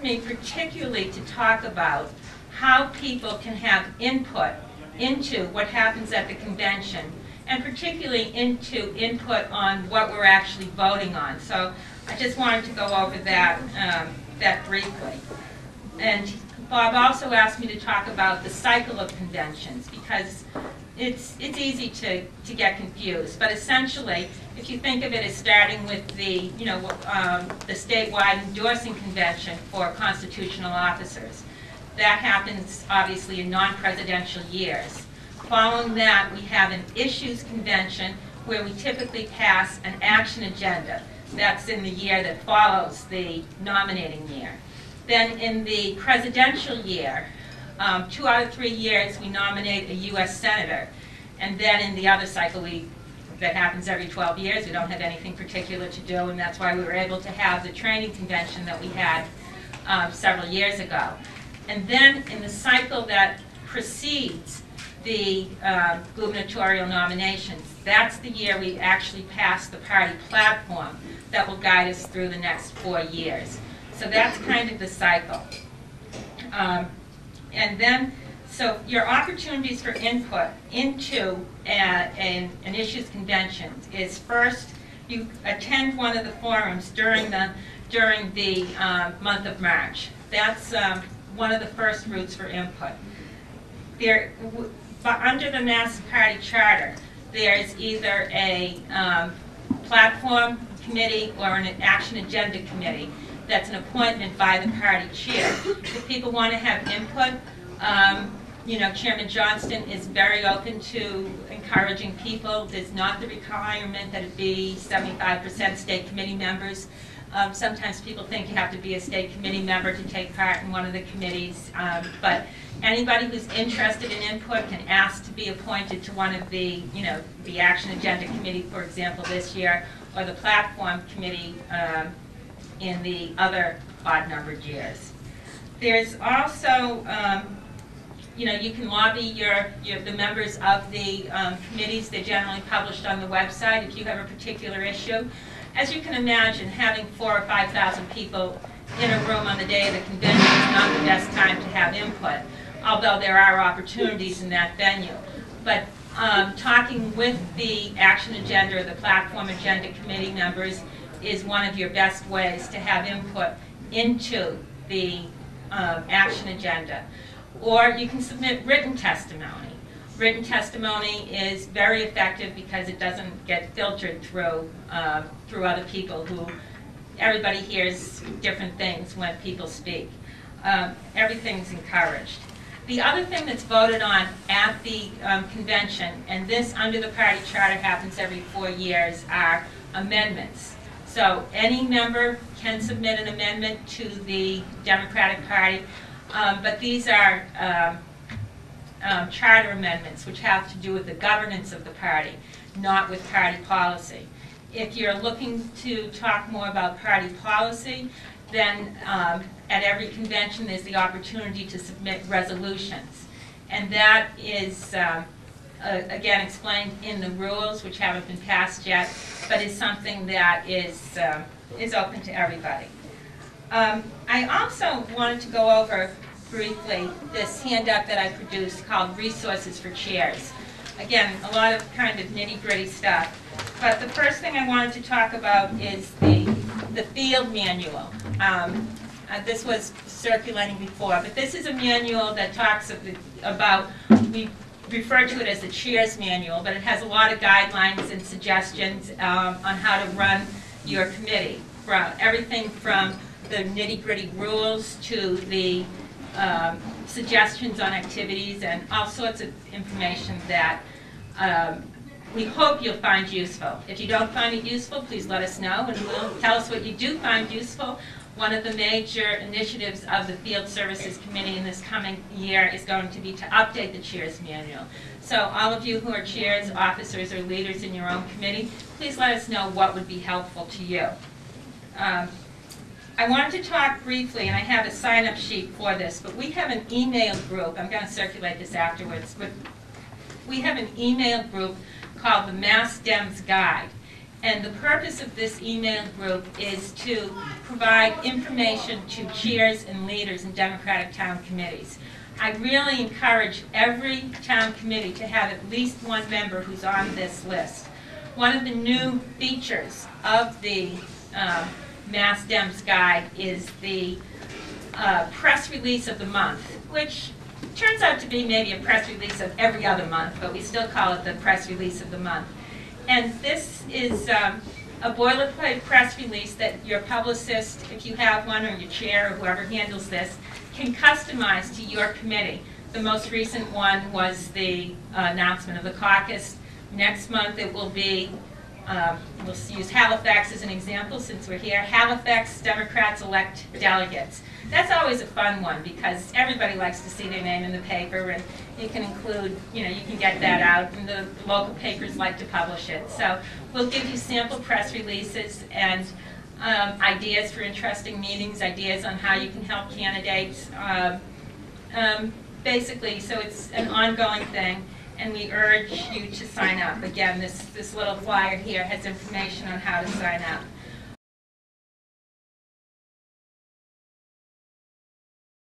Me particularly to talk about how people can have input into what happens at the convention, and particularly into input on what we're actually voting on. So I just wanted to go over that, that briefly. And Bob also asked me to talk about the cycle of conventions, because it's easy to get confused. But essentially, if you think of it as starting with the, the statewide endorsing convention for constitutional officers, that happens obviously in non-presidential years. Following that, we have an issues convention where we typically pass an action agenda. That's in the year that follows the nominating year. Then in the presidential year, 2 out of 3 years we nominate a U.S. Senator. And then in the other cycle, that happens every 12 years, we don't have anything particular to do, and that's why we were able to have the training convention that we had several years ago. And then in the cycle that precedes the gubernatorial nominations, that's the year we actually pass the party platform that will guide us through the next 4 years. So that's kind of the cycle. And then, so your opportunities for input into an issues convention is, first, you attend one of the forums during the month of March. That's one of the first routes for input. Under the Mass Party Charter, there's either a platform committee or an action agenda committee that's an appointment by the party chair. If people want to have input, Chairman Johnston is very open to encouraging people. There's not the requirement that it be 75% state committee members. Sometimes people think you have to be a state committee member to take part in one of the committees, but anybody who's interested in input can ask to be appointed to one of the, the Action Agenda Committee, for example, this year, or the Platform Committee in the other odd-numbered years. There's also, you can lobby the members of the committees. They're generally published on the website if you have a particular issue. As you can imagine, having 4,000 or 5,000 people in a room on the day of the convention is not the best time to have input, although there are opportunities in that venue. But talking with the Action Agenda or the Platform Agenda Committee members is one of your best ways to have input into the action agenda. Or you can submit written testimony. Written testimony is very effective because it doesn't get filtered through other people everybody hears different things when people speak. Everything's encouraged. The other thing that's voted on at the convention, and this under the party charter happens every 4 years, are amendments. So any member can submit an amendment to the Democratic Party, but these are charter amendments which have to do with the governance of the party, not with party policy. If you're looking to talk more about party policy, then at every convention there's the opportunity to submit resolutions. And that is, again, explained in the rules, which haven't been passed yet, but is something that is open to everybody. I also wanted to go over briefly this handout that I produced called Resources for Chairs. Again, a lot of kind of nitty-gritty stuff. But the first thing I wanted to talk about is the field manual. This was circulating before, but this is a manual that talks about, we refer to it as the chair's manual, but it has a lot of guidelines and suggestions on how to run your committee. Everything from the nitty-gritty rules to the suggestions on activities and all sorts of information that we hope you'll find useful. If you don't find it useful, please let us know and tell us what you do find useful. One of the major initiatives of the Field Services Committee in this coming year is going to be to update the Chair's Manual. So all of you who are chairs, officers, or leaders in your own committee, please let us know what would be helpful to you. I wanted to talk briefly, and I have a sign-up sheet for this, but we have an email group. I'm going to circulate this afterwards, but we have an email group called the Mass Dems Guide. And the purpose of this email group is to provide information to chairs and leaders in Democratic town committees. I really encourage every town committee to have at least one member who's on this list. One of the new features of the Mass Dems Guide is the press release of the month, which turns out to be maybe a press release of every other month, but we still call it the press release of the month. And this is a boilerplate press release that your publicist, if you have one, or your chair, or whoever handles this, can customize to your committee. The most recent one was the announcement of the caucus. Next month it will be, we'll use Halifax as an example since we're here, Halifax Democrats elect delegates. That's always a fun one because everybody likes to see their name in the paper, and you can include, you can get that out, and the local papers like to publish it. So we'll give you sample press releases and ideas for interesting meetings, ideas on how you can help candidates. Basically, so it's an ongoing thing, and we urge you to sign up. Again, this little flyer here has information on how to sign up.